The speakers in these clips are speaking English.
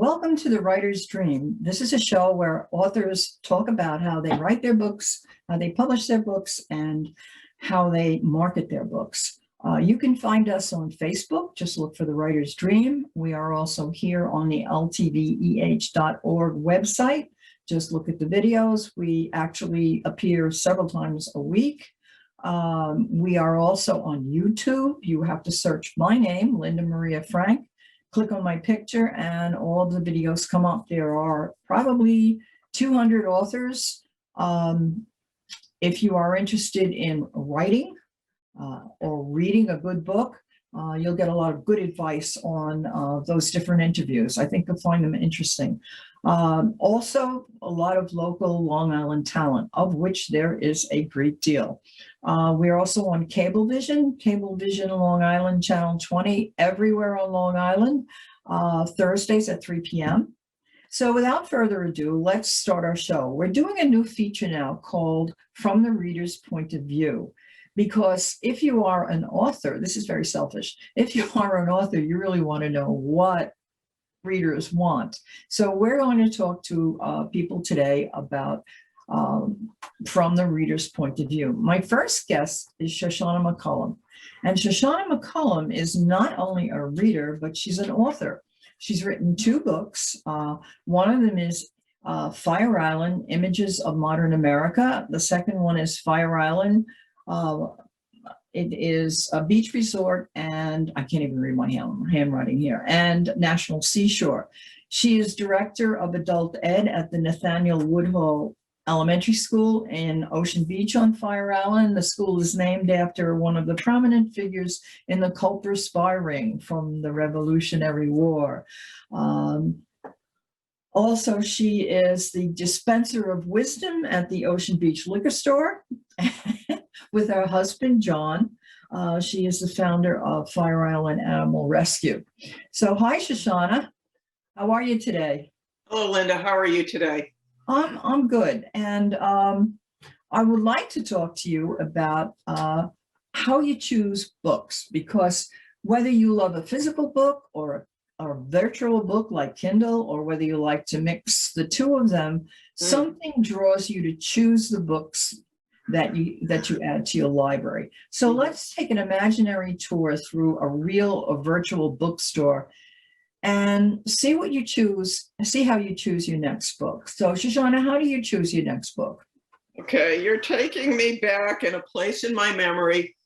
Welcome to The Writer's Dream. This is a show where authors talk about how they write their books, how they publish their books, and how they market their books. You can find us on Facebook. Just look for The Writer's Dream. We are also here on the ltveh.org website. Just look at the videos. We actually appear several times a week. We are also on YouTube. You have to search my name, Linda Maria Frank. Click on my picture and all of the videos come up. There are probably 200 authors. If you are interested in writing or reading a good book, you'll get a lot of good advice on those different interviews. I think you'll find them interesting. Also, a lot of local Long Island talent, of which there is a great deal. We're also on Cablevision Long Island, Channel 20, everywhere on Long Island, Thursdays at 3 p.m. So without further ado, let's start our show. We're doing a new feature now called From the Reader's Point of View. Because if you are an author, this is very selfish. If you are an author, you really want to know what readers want. So we're going to talk to people today about from the reader's point of view. My first guest is Shoshanna McCollum. And Shoshanna McCollum is not only a reader, but she's an author. She's written 2 books. One of them is Fire Island, Images of Modern America. The second one is Fire Island. It is a beach resort, and I can't even read my handwriting here, and National Seashore. She is director of adult ed at the Nathaniel Woodhull Elementary School in Ocean Beach on Fire Island. The school is named after one of the prominent figures in the Culper spy ring from the Revolutionary War. Also, she is the dispenser of wisdom at the Ocean Beach liquor store with her husband, John. She is the founder of Fire Island Animal Rescue. So hi, Shoshanna. How are you today? Hello, Linda. How are you today? I'm good. And I would like to talk to you about how you choose books, because whether you love a physical book or a virtual book like Kindle, or whether you like to mix the two of them, something draws you to choose the books that you add to your library. So let's take an imaginary tour through a virtual bookstore and see what you choose, see how you choose your next book. So Shoshanna, how do you choose your next book? Okay, you're taking me back in a place in my memory.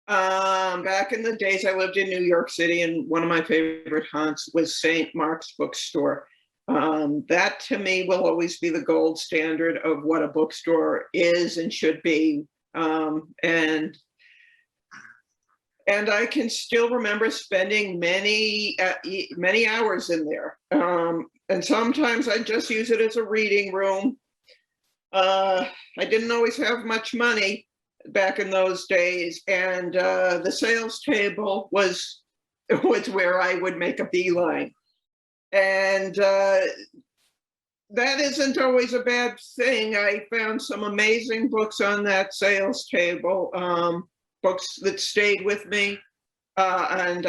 Back in the days I lived in New York City, and one of my favorite haunts was St. Mark's Bookstore. That to me will always be the gold standard of what a bookstore is and should be. And I can still remember spending many hours in there. And sometimes I just use it as a reading room. I didn't always have much money back in those days, and the sales table was where I would make a beeline. And that isn't always a bad thing. I found some amazing books on that sales table, books that stayed with me. And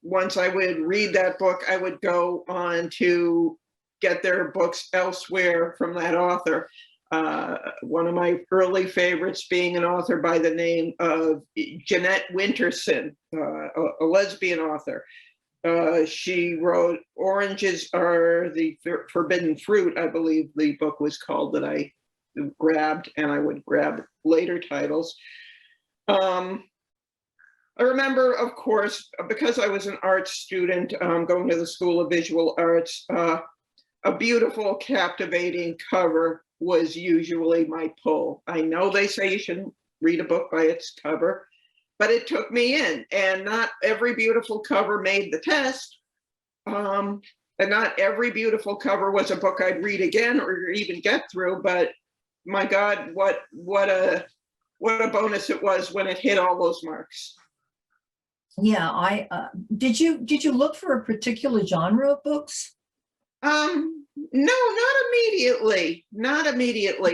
once I would read that book, I would go on to get their books elsewhere from that author. One of my early favorites being an author by the name of Jeanette Winterson, a lesbian author. She wrote Oranges Are the Forbidden Fruit, I believe the book was called, that I grabbed, and I would grab later titles. I remember, of course, because I was an art student going to the School of Visual Arts, a beautiful, captivating cover was usually my pull. I know they say you shouldn't read a book by its cover, but it took me in, and not every beautiful cover made the test. And not every beautiful cover was a book I'd read again or even get through, but my God, what a bonus it was when it hit all those marks. Yeah, did you look for a particular genre of books? No, not immediately,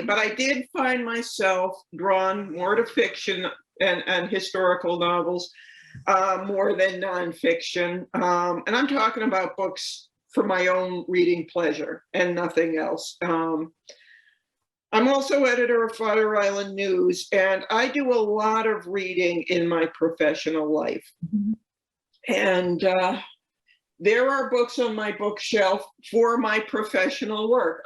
but I did find myself drawn more to fiction and historical novels more than nonfiction. And I'm talking about books for my own reading pleasure and nothing else. I'm also editor of Fire Island News, and I do a lot of reading in my professional life. Mhm. And there are books on my bookshelf for my professional work.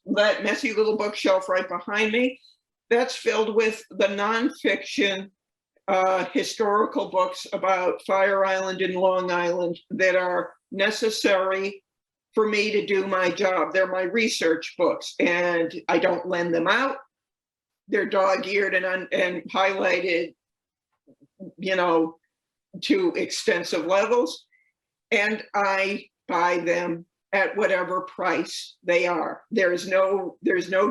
That messy little bookshelf right behind me, that's filled with the nonfiction historical books about Fire Island and Long Island that are necessary for me to do my job. They're my research books, and I don't lend them out. They're dog-eared and highlighted, you know, to extensive levels, and I buy them at whatever price they are. There's no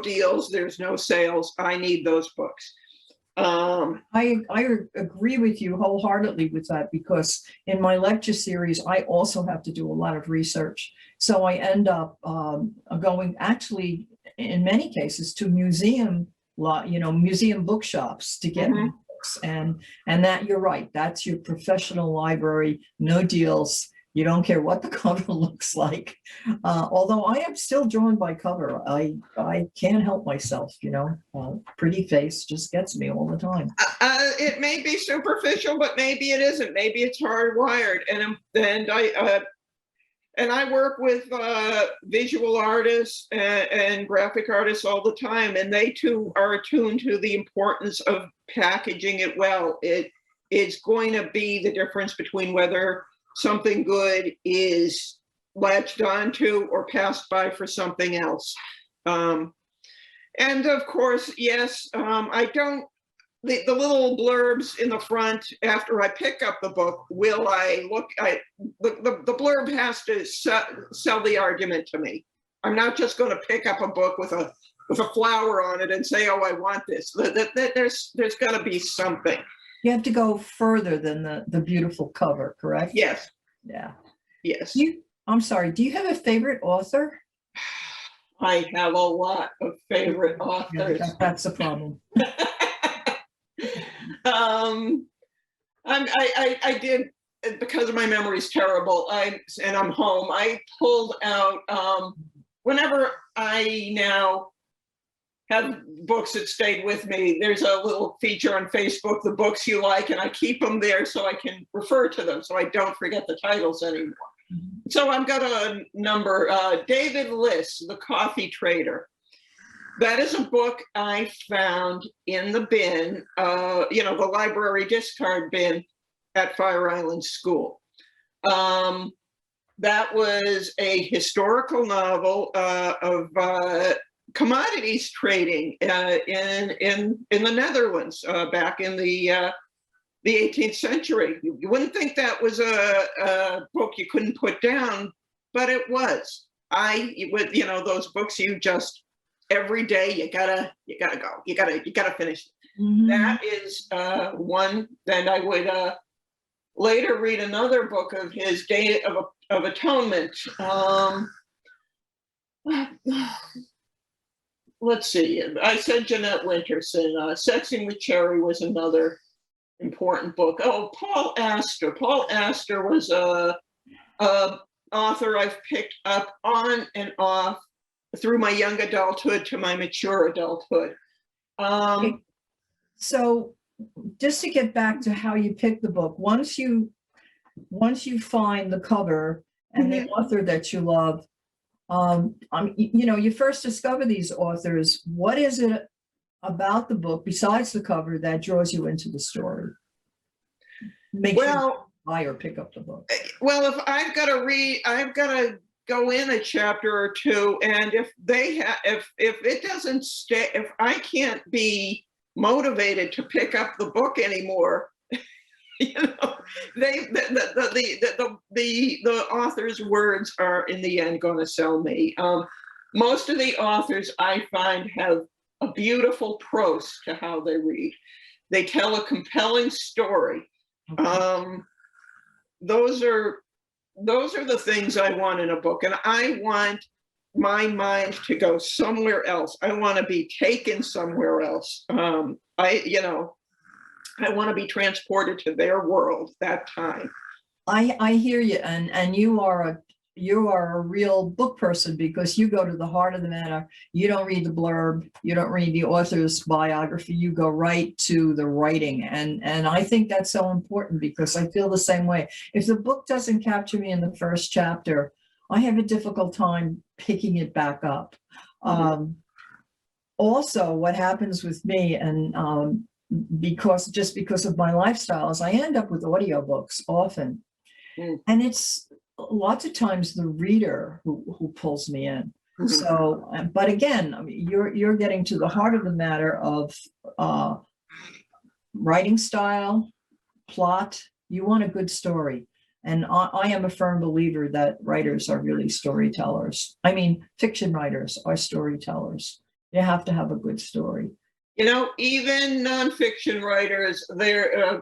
deals, there's no sales. I need those books. I agree with you wholeheartedly with that, because in my lecture series, I also have to do a lot of research. So I end up going, actually, in many cases, to museum bookshops to get my books. And that, you're right, that's your professional library, no deals. You don't care what the cover looks like. Although I am still drawn by cover. I can't help myself, pretty face just gets me all the time. It may be superficial, but maybe it isn't. Maybe it's hardwired. And I work with visual artists and graphic artists all the time, and they too are attuned to the importance of packaging it well. It's going to be the difference between whether something good is latched onto or passed by for something else. And of course, yes, I don't, the little blurbs in the front after I pick up the book, the blurb has to sell the argument to me. I'm not just going to pick up a book with a flower on it and say, oh, I want this. There's got to be something. You have to go further than the beautiful cover, correct? Yes. Yeah. Yes. I'm sorry, do you have a favorite author? I have a lot of favorite authors. Yeah, that's the problem. I did, because my memory is terrible, and I'm home, I pulled out, whenever I now have books that stayed with me, there's a little feature on Facebook, the books you like, and I keep them there so I can refer to them so I don't forget the titles anymore. So I've got a number, David Liss, The Coffee Trader. That is a book I found in the bin, the library discard bin at Fire Island School. That was a historical novel of commodities trading in the Netherlands back in the 18th century. You wouldn't think that was a book you couldn't put down, but it was. Those books you just, every day you gotta go, you gotta finish it. Mm-hmm. That is one. Then I would later read another book of his, Day of Atonement. Let's see, I said Jeanette Winterson. Sexing with Cherry was another important book. Oh, Paul Astor. Paul Astor was a author I've picked up on and off through my young adulthood to my mature adulthood. So just to get back to how you pick the book, once you find the cover and the author that you love, you first discover these authors. What is it about the book besides the cover that draws you into the story? Sure you buy or pick up the book. Well, if I've got to read, I've got to go in a chapter or two, and if it doesn't stay, if I can't be motivated to pick up the book anymore, the author's words are in the end going to sell me. Most of the authors I find have a beautiful prose to how they read. They tell a compelling story. Okay. Those are the things I want in a book, and I want my mind to go somewhere else. I want to be taken somewhere else. I want to be transported to their world that time. I hear you, and you are you are a real book person because you go to the heart of the matter. You don't read the blurb, you don't read the author's biography, you go right to the writing. And I think that's so important because I feel the same way. If the book doesn't capture me in the first chapter, I have a difficult time picking it back up. Also, what happens with me, and because of my lifestyle, is I end up with audiobooks often. And it's lots of times the reader who pulls me in. So, but again, I mean, you're getting to the heart of the matter of writing style, plot. You want a good story. And I am a firm believer that writers are really storytellers. I mean, fiction writers are storytellers. You have to have a good story. You know, even nonfiction writers,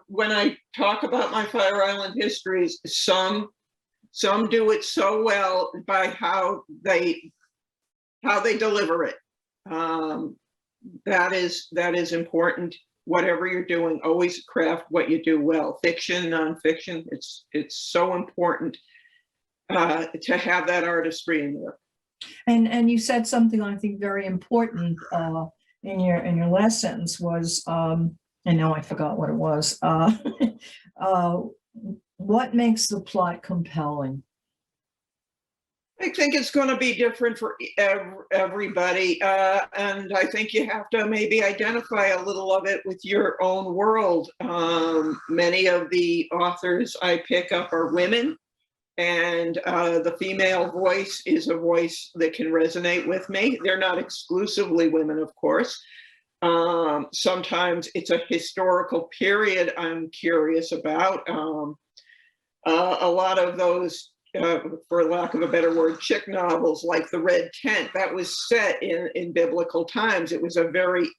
when I talk about my Fire Island histories, some do it so well by how they deliver it. That is important. Whatever you're doing, always craft what you do well. Fiction, nonfiction, it's so important to have that artistry in there. And you said something I think very important in your last sentence was, and now I forgot what it was. What makes the plot compelling? I think it's going to be different for everybody. And I think you have to maybe identify a little of it with your own world. Many of the authors I pick up are women, and the female voice is a voice that can resonate with me. They're not exclusively women, of course. Sometimes it's a historical period I'm curious about. A lot of those, for lack of a better word, chick novels like The Red Tent, that was set in biblical times. It was a very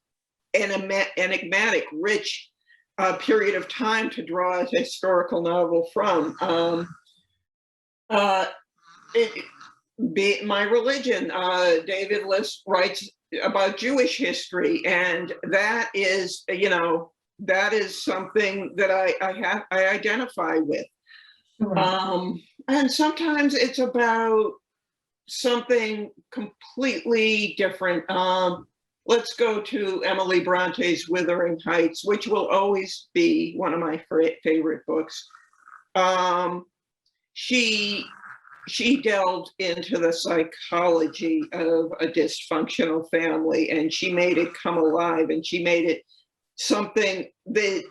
enigmatic, rich period of time to draw a historical novel from. My religion, David Liss writes about Jewish history, and that is, that is something that I identify with. Right. And sometimes it's about something completely different. Let's go to Emily Bronte's Wuthering Heights, which will always be one of my favorite books. She delved into the psychology of a dysfunctional family, and she made it come alive, and she made it something that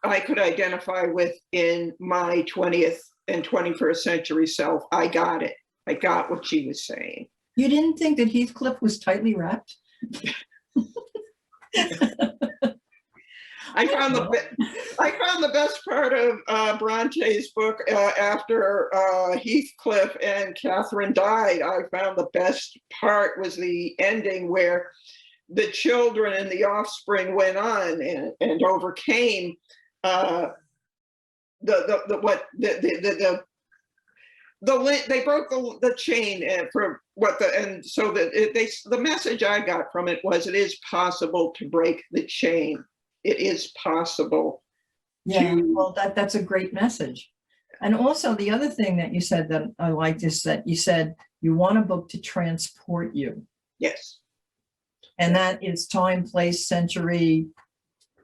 I could identify with in my 20th and 21st century self. I got it. I got what she was saying. You didn't think that Heathcliff was tightly wrapped? I found the best part of Bronte's book after Heathcliff and Catherine died. I found the best part was the ending where the children and the offspring went on and overcame they broke the chain for what so the message I got from it was it is possible to break the chain. It is possible. Yeah, well, that's a great message. And also the other thing that you said that I liked is that you said you want a book to transport you. Yes. And that is time, place, century.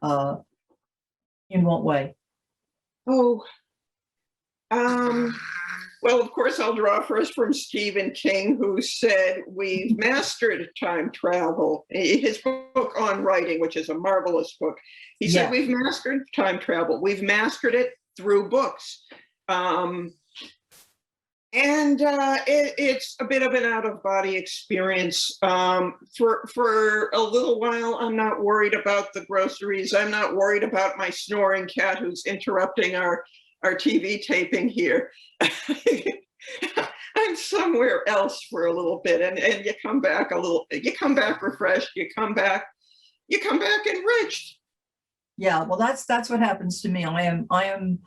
In what way? Oh, well, of course, I'll draw first from Stephen King, who said we've mastered time travel. His book on writing, which is a marvelous book, he said we've mastered time travel. We've mastered it through books. It's a bit of an out-of-body experience. For a little while, I'm not worried about the groceries. I'm not worried about my snoring cat who's interrupting our TV taping here. I'm somewhere else for a little bit, and you come back you come back refreshed, you come back enriched. Yeah, well, that's what happens to me. I am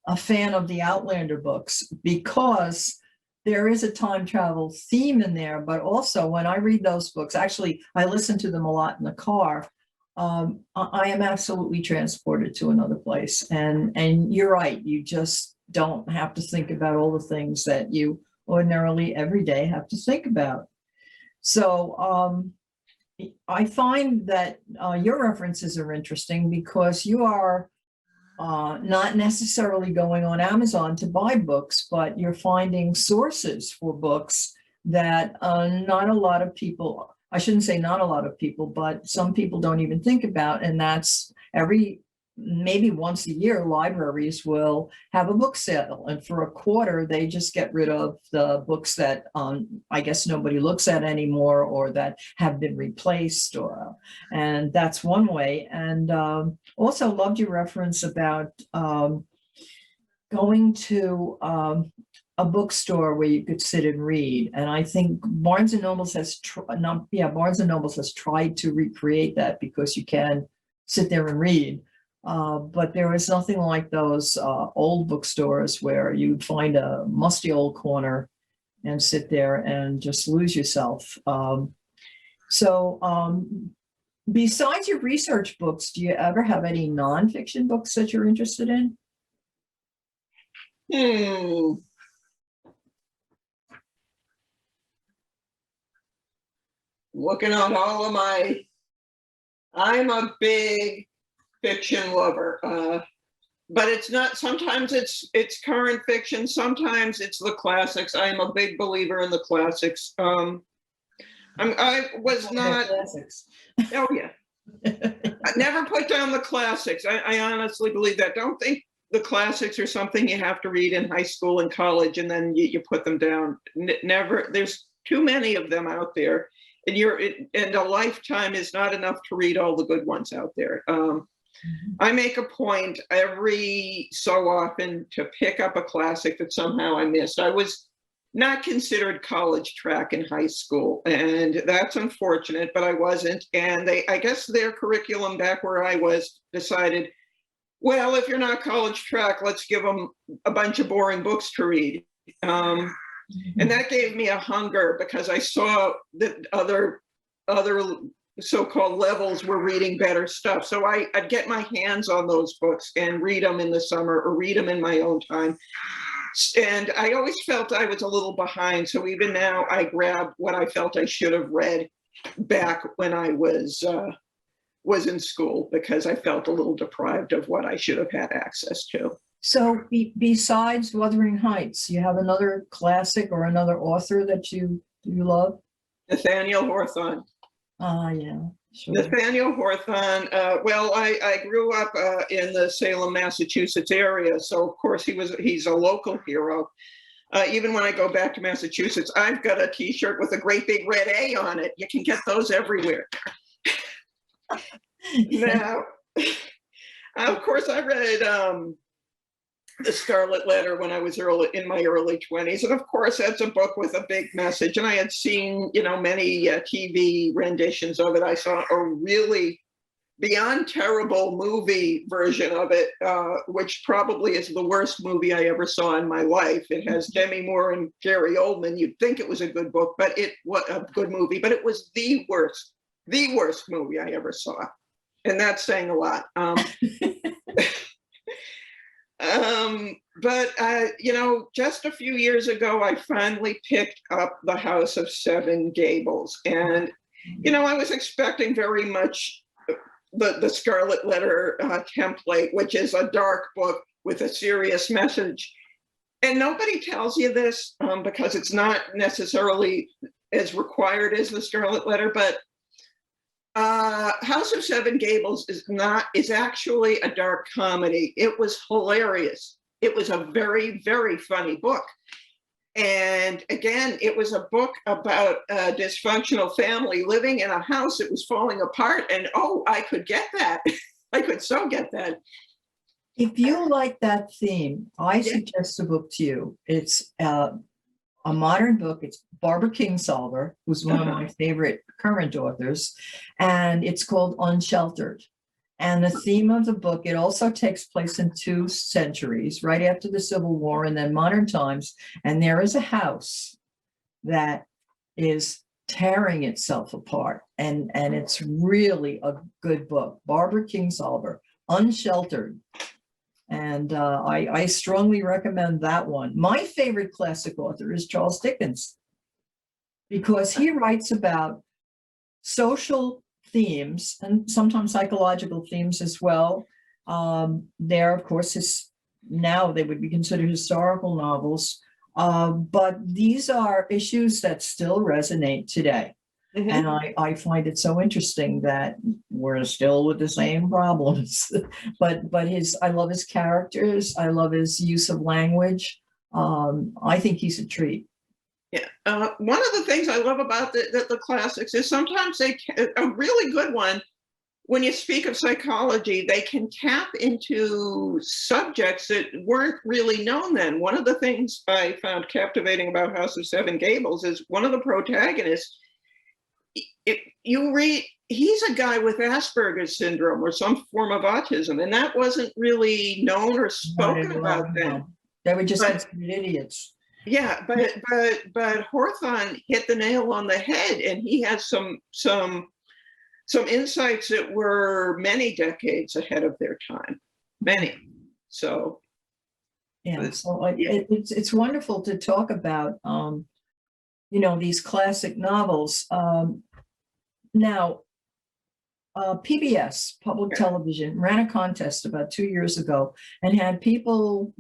a fan of the Outlander books because there is a time travel theme in there, but also when I read those books, actually, I listen to them a lot in the car. I am absolutely transported to another place, and you're right. You just don't have to think about all the things that you ordinarily every day have to think about. So I find that your references are interesting because you are not necessarily going on Amazon to buy books, but you're finding sources for books that not a lot of people, I shouldn't say not a lot of people, but some people don't even think about. And that's maybe once a year, libraries will have a book sale. And for a quarter, they just get rid of the books that I guess nobody looks at anymore or that have been replaced. And that's one way. And also loved your reference about going to a bookstore where you could sit and read. And I think Barnes and Nobles has Barnes and Nobles has tried to recreate that because you can sit there and read. But there is nothing like those old bookstores where you'd find a musty old corner and sit there and just lose yourself. Besides your research books, do you ever have any nonfiction books that you're interested in? Looking at all of I'm a big fiction lover, but it's not. Sometimes it's current fiction. Sometimes it's the classics. I am a big believer in the classics. I was not. Classics. Oh yeah, I never put down the classics. I honestly believe that. Don't think the classics are something you have to read in high school and college, and then you put them down. Never. There's too many of them out there, and a lifetime is not enough to read all the good ones out there. I make a point every so often to pick up a classic that somehow I missed. I was not considered college track in high school, and that's unfortunate, but I wasn't. And I guess their curriculum back where I was decided, well, if you're not college track, let's give them a bunch of boring books to read. And that gave me a hunger because I saw that other so-called levels were reading better stuff. So I'd get my hands on those books and read them in the summer or read them in my own time. And I always felt I was a little behind. So even now I grab what I felt I should have read back when I was in school because I felt a little deprived of what I should have had access to. So besides Wuthering Heights, you have another classic or another author that you love? Nathaniel Hawthorne. Yeah, sure. Nathaniel Hawthorne. Well, I grew up in the Salem, Massachusetts area, so of course he's a local hero. Even when I go back to Massachusetts, I've got a T-shirt with a great big red A on it. You can get those everywhere. Now, of course, I read The Scarlet Letter when I was in my early 20s. And of course, that's a book with a big message. And I had seen, many TV renditions of it. I saw a really beyond terrible movie version of it, which probably is the worst movie I ever saw in my life. It has Demi Moore and Gary Oldman. You'd think it was a good book, but it was a good movie, but it was the worst movie I ever saw. And that's saying a lot. But just a few years ago, I finally picked up The House of Seven Gables. And, I was expecting very much the Scarlet Letter template, which is a dark book with a serious message. And nobody tells you this because it's not necessarily as required as the Scarlet Letter, but House of Seven Gables is actually a dark comedy. It was hilarious. It was a very, very funny book. And again, it was a book about a dysfunctional family living in a house that was falling apart. And I could get that. I could so get that. If you like that theme, I suggest a book to you. It's a modern book. It's Barbara Kingsolver, who's one of my favorite current authors, and it's called Unsheltered. And the theme of the book, it also takes place in 2 centuries, right after the Civil War and then modern times. And there is a house that is tearing itself apart. And it's really a good book. Barbara Kingsolver, Unsheltered. And I strongly recommend that one. My favorite classic author is Charles Dickens, because he writes about social themes and sometimes psychological themes as well. There, of course, is now they would be considered historical novels, but these are issues that still resonate today. Mhm. And I find it so interesting that we're still with the same problems. but I love his characters. I love his use of language. I think he's a treat. Yeah. One of the things I love about the classics is sometimes a really good one, when you speak of psychology, they can tap into subjects that weren't really known then. One of the things I found captivating about House of Seven Gables is one of the protagonists, you read, he's a guy with Asperger's syndrome or some form of autism, and that wasn't really known or spoken about then. They were just But- considered idiots. Yeah, but Hawthorne hit the nail on the head, and he has some insights that were many decades ahead of their time, many. So Yeah, so Yeah. it's wonderful to talk about, these classic novels. Now, PBS, public television, ran a contest about 2 years ago and had people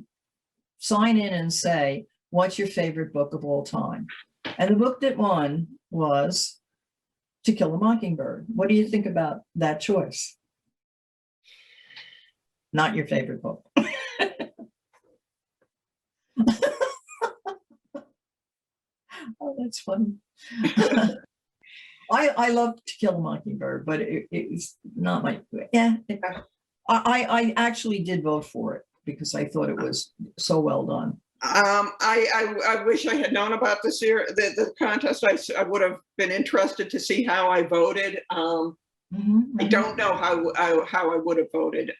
sign in and say, what's your favorite book of all time? And the book that won was To Kill a Mockingbird. What do you think about that choice? Not your favorite book. Oh, that's funny. I love To Kill a Mockingbird, but it's not my, I actually did vote for it because I thought it was so well done. I wish I had known about the contest. I would have been interested to see how I voted. I don't know how I would have voted.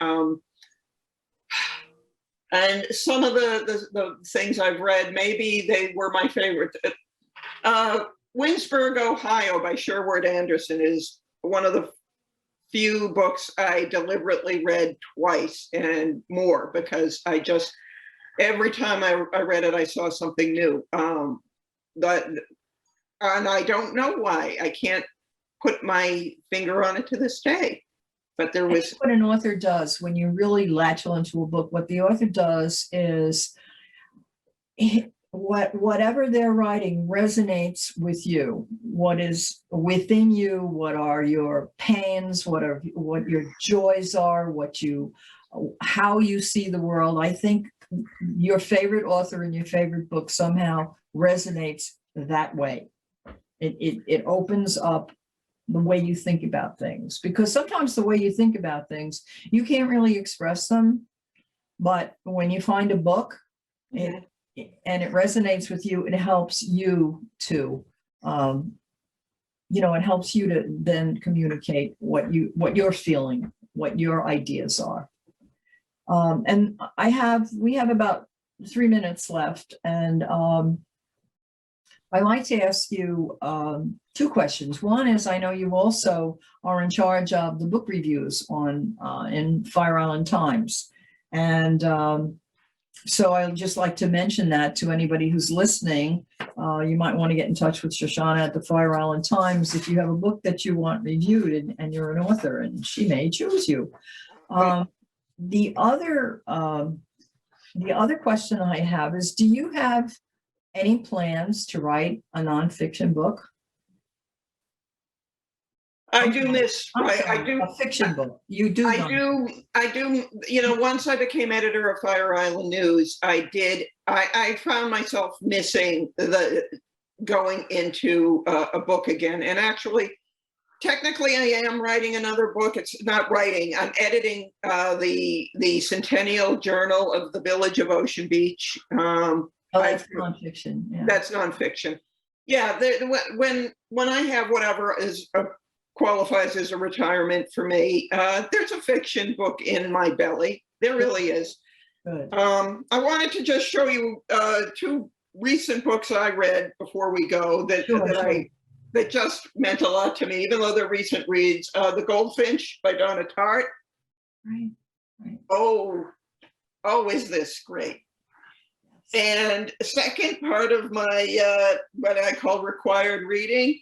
And some of the things I've read, maybe they were my favorite. Winsburg, Ohio by Sherwood Anderson is one of the few books I deliberately read twice and more, because every time I read it, I saw something new. And I don't know why. I can't put my finger on it to this day. But there was what an author does when you really latch onto a book. What the author does is whatever they're writing resonates with you. What is within you? What are your pains? What your joys are? How you see the world. I think your favorite author and your favorite book somehow resonates that way. It opens up the way you think about things, because sometimes the way you think about things, you can't really express them. But when you find a book and it resonates with you, it helps you to, it helps you to then communicate what you're feeling, what your ideas are. And we have about 3 minutes left, and I'd like to ask you 2 questions. One is, I know you also are in charge of the book reviews in Fire Island Times, and so I'd just like to mention that to anybody who's listening. You might want to get in touch with Shoshanna at the Fire Island Times if you have a book that you want reviewed, and you're an author, and she may choose you. The other question I have is, do you have any plans to write a nonfiction book? I do miss. I do a fiction book. You do. I do. Once I became editor of Fire Island News, I found myself missing going into a book again. And actually, technically, I am writing another book. It's not writing. I'm editing the Centennial Journal of the Village of Ocean Beach. That's nonfiction. Yeah. That's nonfiction. Yeah. When I have whatever qualifies as a retirement for me, there's a fiction book in my belly. There really is. Good. I wanted to just show you 2 recent books I read before we go that just meant a lot to me, even though they're recent reads. The Goldfinch by Donna Tartt. Right. Oh, oh, is this great? And second part of my, what I call required reading,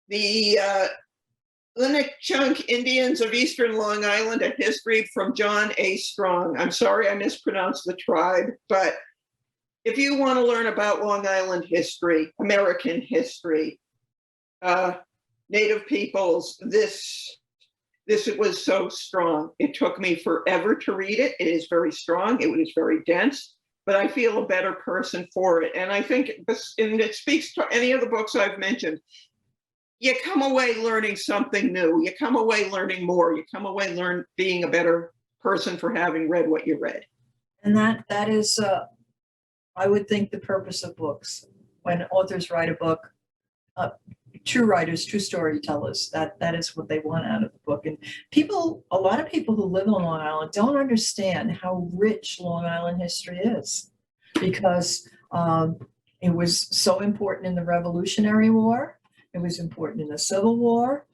the Chunk Indians of Eastern Long Island, A History from John A. Strong. I'm sorry I mispronounced the tribe, but if you want to learn about Long Island history, American history, Native peoples, this it was so strong. It took me forever to read it. It is very strong. It was very dense, but I feel a better person for it. And I think this, and it speaks to any of the books I've mentioned. You come away learning something new. You come away learning more. You come away being a better person for having read what you read. And that is, I would think, the purpose of books. When authors write a book, true writers, true storytellers, that is what they want out of the book. And a lot of people who live on Long Island don't understand how rich Long Island history is, because it was so important in the Revolutionary War. It was important in the Civil War.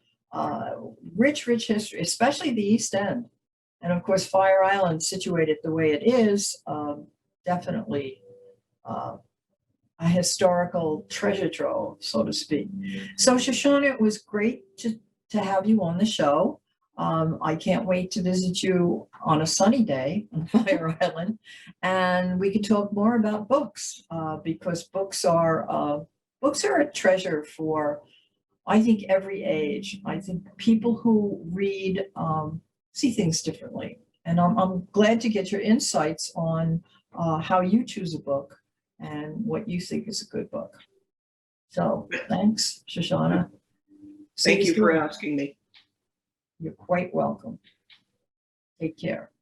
Rich history, especially the East End. And of course, Fire Island, situated the way it is, definitely a historical treasure trove, so to speak. So Shoshana, it was great to have you on the show. I can't wait to visit you on a sunny day on Fire Island, and we can talk more about books, because books are a treasure for, I think, every age. I think people who read see things differently, and I'm glad to get your insights on how you choose a book and what you think is a good book. So thanks, Shoshana. Thank you for asking me. You're quite welcome. Take care.